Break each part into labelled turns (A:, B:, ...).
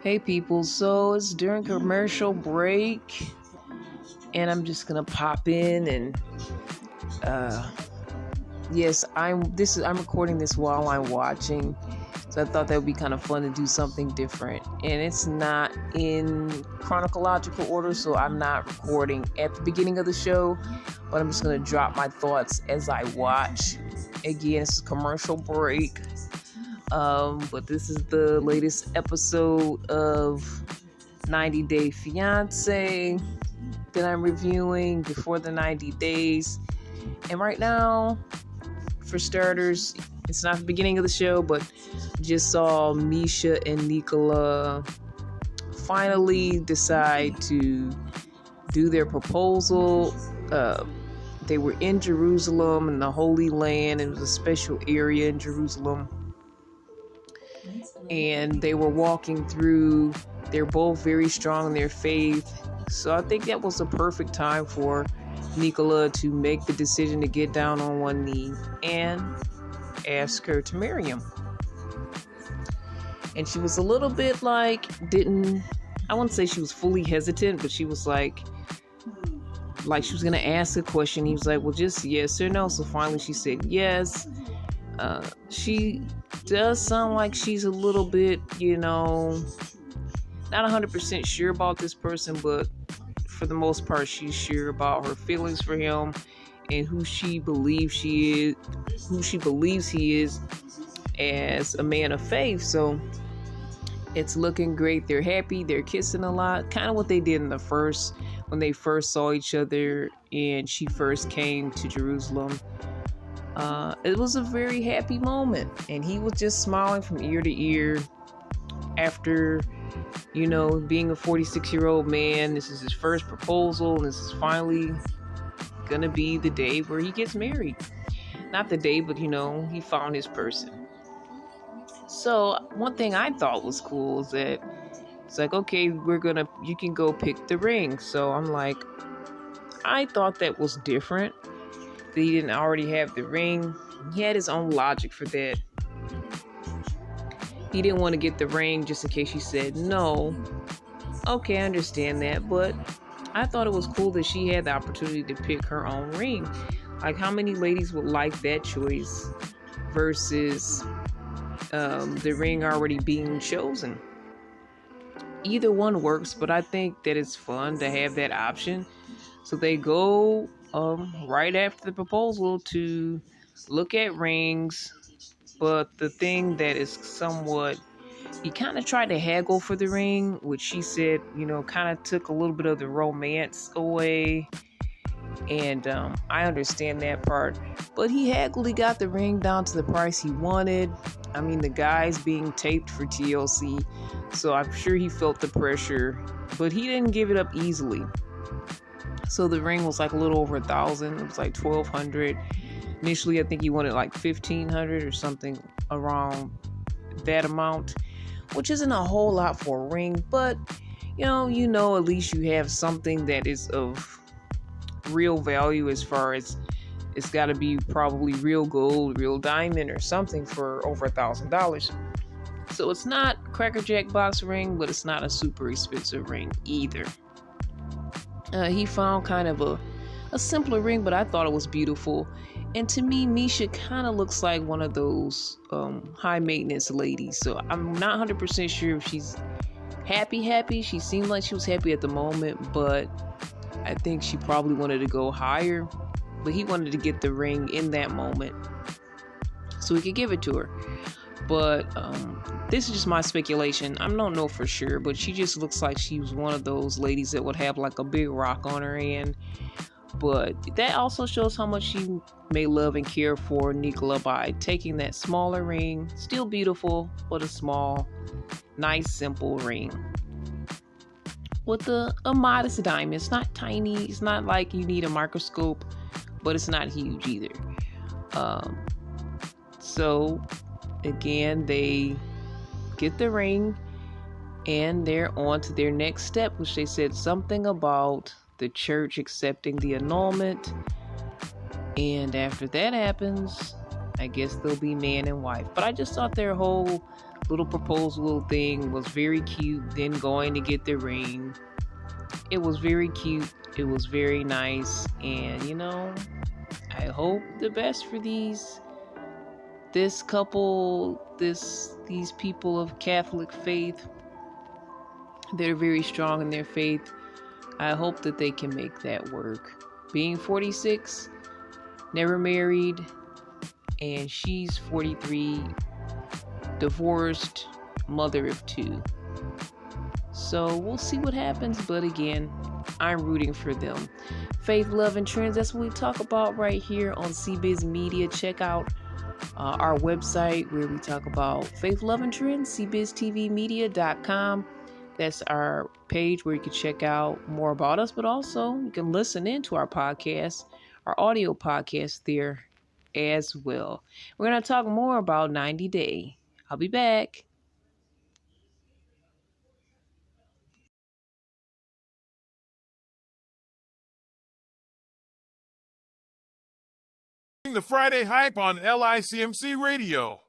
A: Hey people, so it's during commercial break, and I'm just gonna pop in and uh yes, I'm recording this while I'm watching. So I thought that would be kind of fun to do something different. And it's not in chronological order, so I'm not recording at the beginning of the show, but I'm just gonna drop my thoughts as I watch. Again, it's a commercial break. But this is the latest episode of 90 Day Fiance that I'm reviewing before the 90 days. And right now, for starters, it's not the beginning of the show, but just saw Misha and Nicola finally decide to do their proposal. They were in Jerusalem, in the Holy Land. It was a special area in Jerusalem. And they were walking through. They're both very strong in their faith. So I think that was a perfect time for Nicola to make the decision to get down on one knee and ask her to marry him. And she was a little bit I wouldn't say she was fully hesitant, but she was like she was going to ask a question. He was like, well, just yes or no. So finally she said yes. She does sound like she's a little bit, not 100% sure about this person, but for the most part, she's sure about her feelings for him and who she believes he is as a man of faith. So it's looking great. They're happy. They're kissing a lot. Kind of what they did when they first saw each other and she first came to Jerusalem. It was a very happy moment, and he was just smiling from ear to ear after, being a 46-year-old man. This is his first proposal, and this is finally gonna be the day where he gets married. Not the day, but he found his person. So one thing I thought was cool is that it's like, okay, you can go pick the ring. So I'm like, I thought that was different. That he didn't already have the ring. He had his own logic for that. He didn't want to get the ring just in case she said no. Okay, I understand that, but I thought it was cool that she had the opportunity to pick her own ring. Like, how many ladies would like that choice versus the ring already being chosen? Either one works, but I think that it's fun to have that option. So they go right after the proposal to look at rings. But the thing that is he kind of tried to haggle for the ring, which she said, kind of took a little bit of the romance away. And I understand that part. But he haggled, he got the ring down to the price he wanted. I mean, the guy's being taped for TLC, so I'm sure he felt the pressure. But he didn't give it up easily. So the ring was like a little over $1,000. It was like $1,200. Initially, I think he wanted like $1,500 or something around that amount, which isn't a whole lot for a ring. But at least you have something that is of real value, as far as it's got to be probably real gold, real diamond, or something for over $1,000. So it's not Cracker Jack box ring, but it's not a super expensive ring either. He found kind of a simpler ring, but I thought it was beautiful. And to me, Misha kind of looks like one of those high maintenance ladies. So I'm not 100% sure if she's happy. She seemed like she was happy at the moment, but I think she probably wanted to go higher. But he wanted to get the ring in that moment so he could give it to her. But this is just my speculation. I don't know for sure, but she just looks like she was one of those ladies that would have like a big rock on her hand. But that also shows how much she may love and care for Nicola by taking that smaller ring. Still beautiful, but a small, nice, simple ring. With a modest diamond. It's not tiny. It's not like you need a microscope, but it's not huge either. So again, they get the ring and they're on to their next step, which they said something about the church accepting the annulment. And after that happens, I guess they'll be man and wife. But I just thought their whole little proposal thing was very cute. Then going to get the ring. It was very cute. It was very nice. And, I hope the best for this couple, these people of Catholic faith. They're very strong in their faith. I hope that they can make that work. Being 46, never married, and she's 43, divorced, mother of 2. So we'll see what happens, but again, I'm rooting for them. Faith, love, and trends, that's what we talk about right here on CBiz Media. Check out our website where we talk about faith, love, and trends, cbiztvmedia.com. That's our page where you can check out more about us, but also you can listen into our podcast, our audio podcast there as well. We're going to talk more about 90 Day. I'll be back.
B: The Friday Hype on LICMC Radio.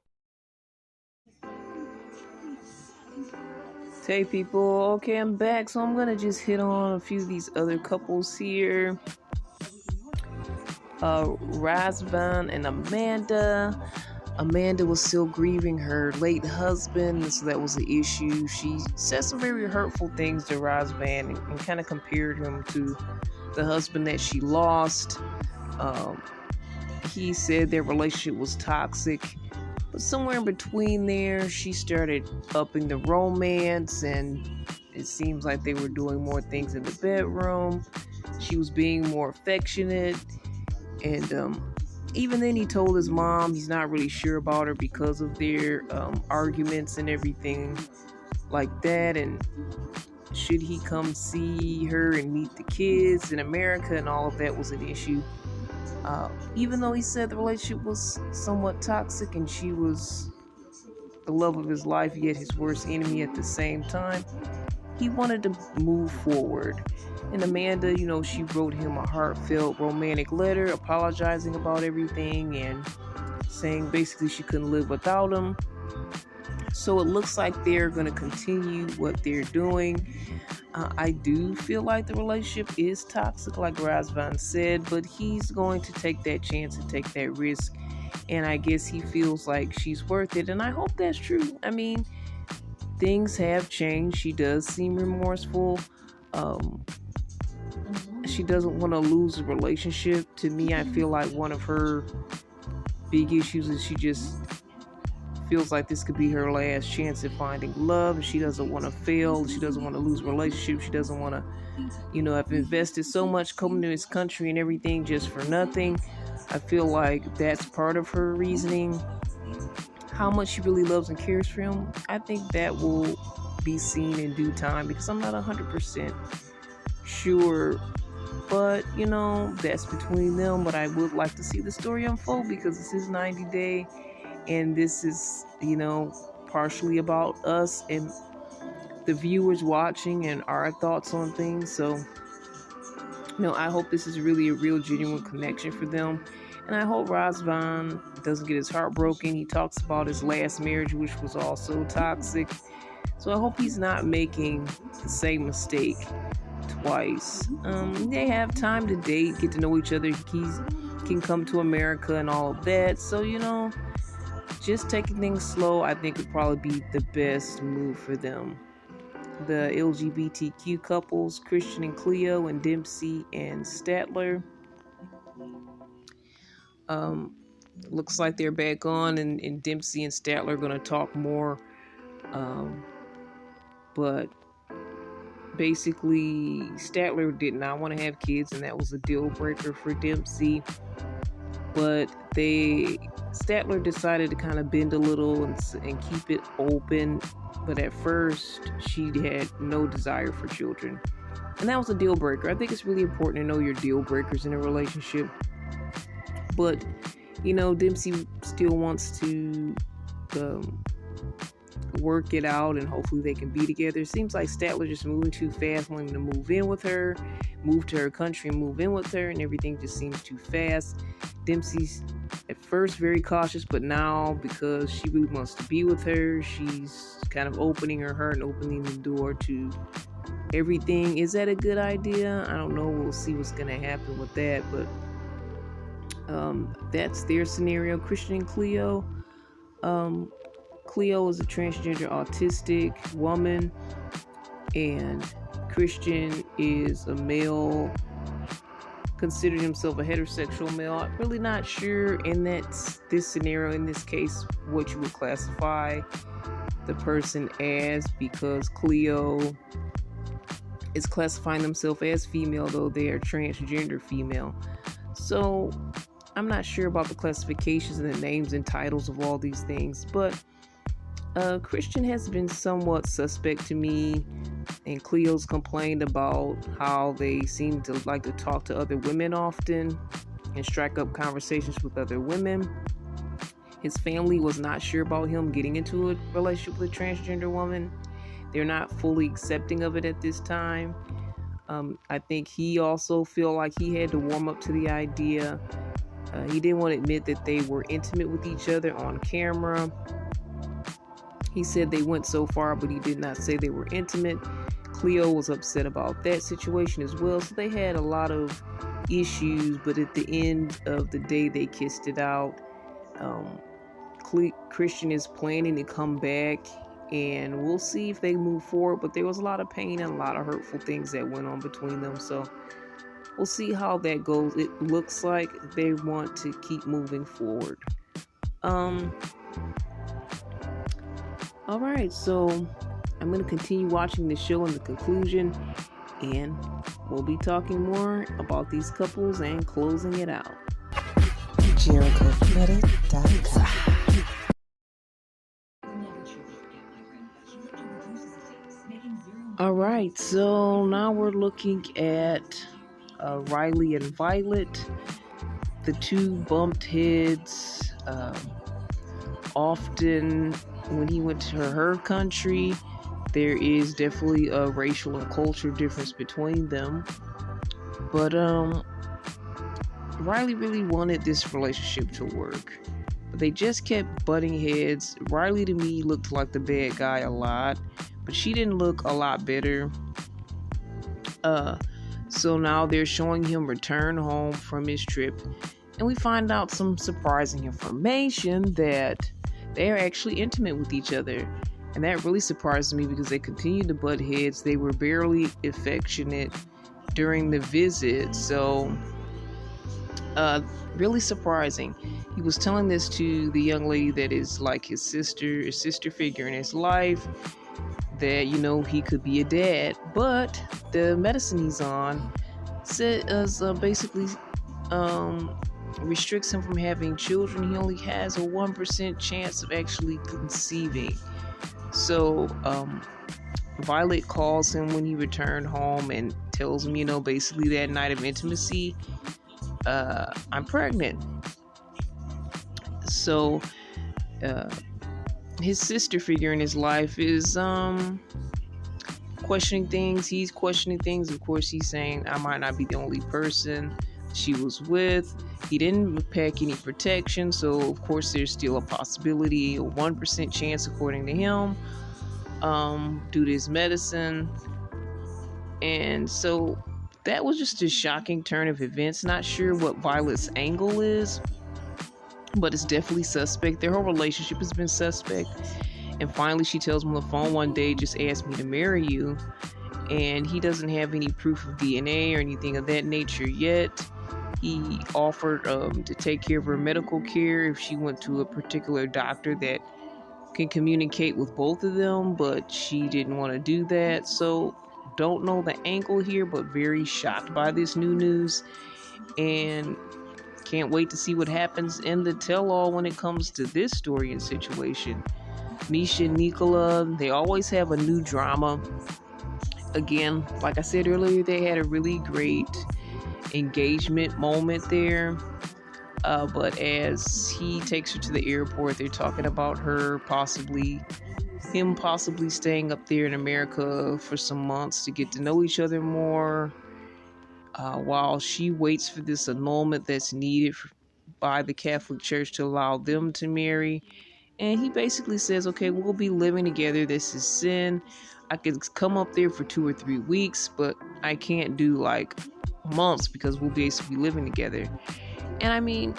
A: Hey people, okay, I'm back. So I'm gonna just hit on a few of these other couples here. Razvan and Amanda. Amanda was still grieving her late husband, so that was the issue. She said some very hurtful things to Razvan and kind of compared him to the husband that she lost. He said their relationship was toxic, but somewhere in between there, she started upping the romance, and it seems like they were doing more things in the bedroom. She was being more affectionate, and even then he told his mom he's not really sure about her because of their arguments and everything like that, and should he come see her and meet the kids in America, and all of that was an issue. Even though he said the relationship was somewhat toxic and she was the love of his life, yet his worst enemy at the same time, he wanted to move forward. And Amanda, she wrote him a heartfelt romantic letter apologizing about everything and saying basically she couldn't live without him. So it looks like they're going to continue what they're doing. I do feel like the relationship is toxic, like Razvan said, but he's going to take that chance and take that risk. And I guess he feels like she's worth it. And I hope that's true. I mean, things have changed. She does seem remorseful. She doesn't want to lose the relationship. To me, I feel like one of her big issues is she just feels like this could be her last chance at finding love. She doesn't want to fail. She doesn't want to lose a relationship. She doesn't want to, have invested so much coming to this country and everything just for nothing. I feel like that's part of her reasoning. How much she really loves and cares for him, I think that will be seen in due time, because I'm not 100% sure. But, that's between them. But I would like to see the story unfold, because this is 90 Day. And this is, partially about us and the viewers watching and our thoughts on things. So, I hope this is really a real, genuine connection for them. And I hope Razvan doesn't get his heart broken. He talks about his last marriage, which was also toxic. So I hope he's not making the same mistake twice. They have time to date, get to know each other. He can come to America and all of that. So, just taking things slow, I think, would probably be the best move for them. The LGBTQ couples, Christian and Cleo, and Dempsey and Statler. Looks like they're back on, and Dempsey and Statler are going to talk more. But basically, Statler did not want to have kids, and that was a deal breaker for Dempsey. But Statler decided to kind of bend a little and keep it open. But at first, she had no desire for children. And that was a deal breaker. I think it's really important to know your deal breakers in a relationship. But, Dempsey still wants to work it out, and hopefully they can be together. It seems like Statler just moving too fast, wanting to move in with her, move to her country and move in with her, and everything just seems too fast. Dempsey's at first very cautious, but now because she really wants to be with her, she's kind of opening her heart and opening the door to everything. Is that a good idea? I don't know. We'll see what's going to happen with that, but that's their scenario. Christian and Cleo. Cleo is a transgender autistic woman, and Christian is a male, considered himself a heterosexual male. I'm really not sure in this scenario, in this case, what you would classify the person as, because Cleo is classifying themselves as female, though they are transgender female. So I'm not sure about the classifications and the names and titles of all these things, but Christian has been somewhat suspect to me, and Cleo's complained about how they seem to like to talk to other women often and strike up conversations with other women. His family was not sure about him getting into a relationship with a transgender woman. They're not fully accepting of it at this time. I think he also felt like he had to warm up to the idea. He didn't want to admit that they were intimate with each other on camera. He said they went so far, but he did not say they were intimate. Cleo was upset about that situation as well. So they had a lot of issues, but at the end of the day, they kissed it out. Christian is planning to come back, and we'll see if they move forward. But there was a lot of pain and a lot of hurtful things that went on between them. So we'll see how that goes. It looks like they want to keep moving forward. All right, so I'm going to continue watching the show in the conclusion, and we'll be talking more about these couples and closing it out.
C: JerichoCredit.com.
A: All right, so now we're looking at Riley and Violet. The two bumped heads often when he went to her country. There is definitely a racial and cultural difference between them, but Riley really wanted this relationship to work, but they just kept butting heads. Riley to me looked like the bad guy a lot, but she didn't look a lot better. So now they're showing him return home from his trip, and we find out some surprising information that they're actually intimate with each other. And that really surprised me because they continued to butt heads. They were barely affectionate during the visit. So, really surprising. He was telling this to the young lady that is like his sister figure in his life, that, you know, he could be a dad. But the medicine he's on basically restricts him from having children. He only has a 1% chance of actually conceiving. So Violet calls him when he returned home and tells him, you know, basically that night of intimacy, I'm pregnant. So his sister figure in his life is questioning things. He's questioning things. Of course, he's saying, I might not be the only person she was with. He didn't pack any protection, so of course there's still a possibility, a 1% chance according to him, due to his medicine. And so that was just a shocking turn of events. Not sure what Violet's angle is, but it's definitely suspect. Their whole relationship has been suspect. And finally she tells him on the phone one day, just ask me to marry you. And he doesn't have any proof of DNA or anything of that nature yet. He offered to take care of her medical care if she went to a particular doctor that can communicate with both of them, but she didn't want to do that. So don't know the angle here, but very shocked by this new news, and can't wait to see what happens in the tell-all when it comes to this story and situation. Misha and Nicola, they always have a new drama. Again, like I said earlier, they had a really great engagement moment there, but as he takes her to the airport, they're talking about him possibly staying up there in America for some months to get to know each other more, while she waits for this annulment that's needed by the Catholic Church to allow them to marry. And he basically says, okay, we'll be living together. This is sin. I could come up there for 2 or 3 weeks, but I can't do like months because we'll basically be living together. And I mean,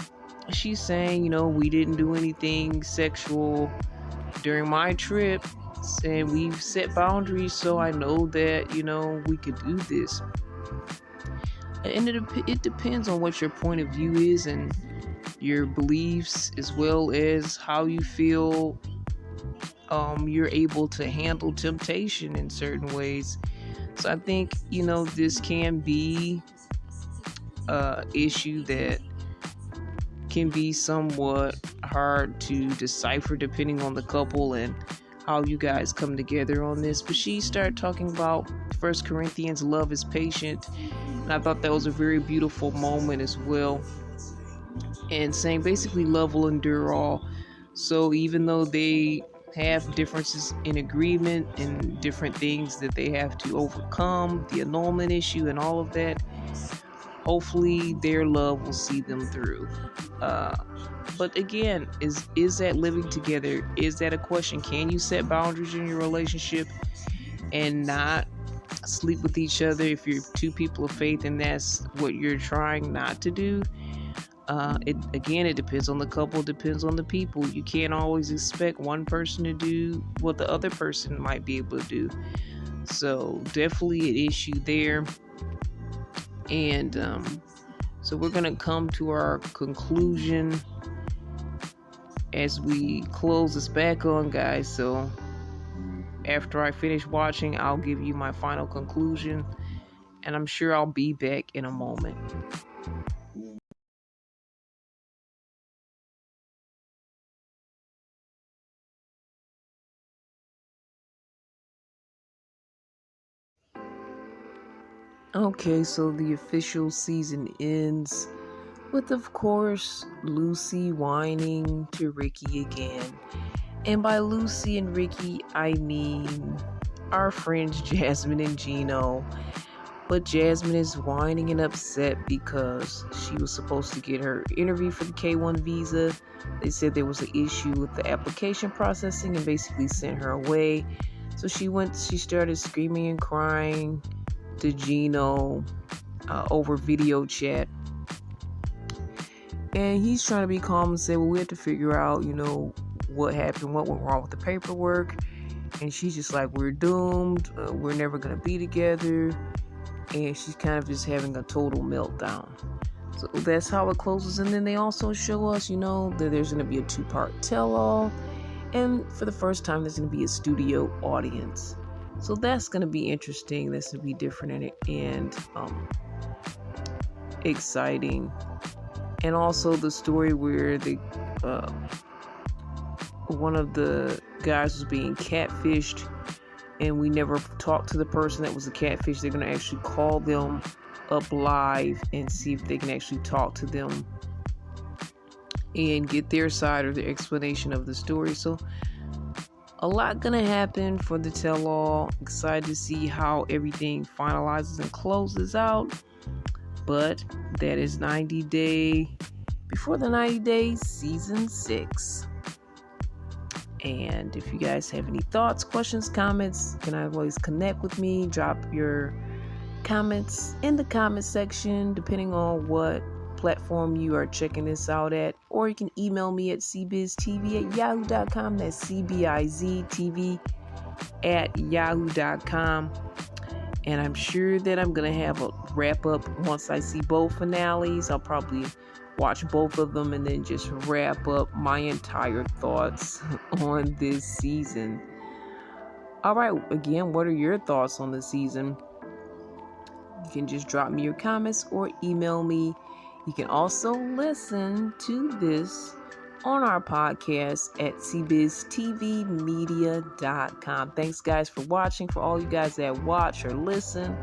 A: she's saying, we didn't do anything sexual during my trip, and we've set boundaries, so I know that, we could do this. And it depends on what your point of view is and your beliefs, as well as how you feel you're able to handle temptation in certain ways. So I think, this can be an issue that can be somewhat hard to decipher depending on the couple and how you guys come together on this. But she started talking about 1 Corinthians, love is patient. And I thought that was a very beautiful moment as well. And saying basically love will endure all. So even though they have differences in agreement and different things that they have to overcome, the annulment issue and all of that, hopefully their love will see them through. But again, is that living together? Is that a question? Can you set boundaries in your relationship and not sleep with each other if you're two people of faith and that's what you're trying not to do? It depends on the couple, depends on the people. You can't always expect one person to do what the other person might be able to do. So definitely an issue there. And so we're going to come to our conclusion as we close this back on, guys. So after I finish watching, I'll give you my final conclusion, and I'm sure I'll be back in a moment. Okay, so the official season ends with, of course, Lucy whining to Ricky again. And by Lucy and Ricky, I mean our friends Jasmine and Gino. But Jasmine is whining and upset because she was supposed to get her interview for the K1 visa. They said there was an issue with the application processing and basically sent her away. So she started screaming and crying to Gino over video chat. And he's trying to be calm and say, well, we have to figure out, what happened, what went wrong with the paperwork. And she's just like, we're doomed. We're never going to be together. And she's kind of just having a total meltdown. So that's how it closes. And then they also show us, that there's going to be a 2-part tell-all. And for the first time, there's going to be a studio audience. So that's going to be interesting. That's going to be different and exciting. And also the story where one of the guys was being catfished, and we never talked to the person that was the catfish. They're going to actually call them up live and see if they can actually talk to them and get their side or their explanation of the story. So a lot going to happen for the tell-all. Excited to see how everything finalizes and closes out. But that is Before the 90 Days Season 6. And if you guys have any thoughts, questions, comments, you can always connect with me. Drop your comments in the comment section, depending on what platform you are checking this out at. Or you can email me at cbiztv@yahoo.com. That's cbiztv@yahoo.com. And I'm sure that I'm going to have a wrap up once I see both finales. I'll probably watch both of them and then just wrap up my entire thoughts on this season. All right, again, what are your thoughts on the season? You can just drop me your comments or email me. You can also listen to this on our podcast at cbiztvmedia.com. Thanks, guys, for watching. For all you guys that watch or listen,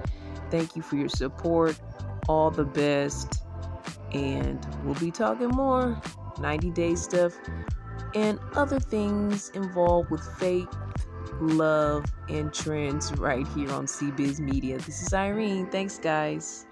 A: thank you for your support. All the best. And we'll be talking more 90-day stuff and other things involved with faith, love, and trends right here on CBiz Media. This is Irene. Thanks, guys.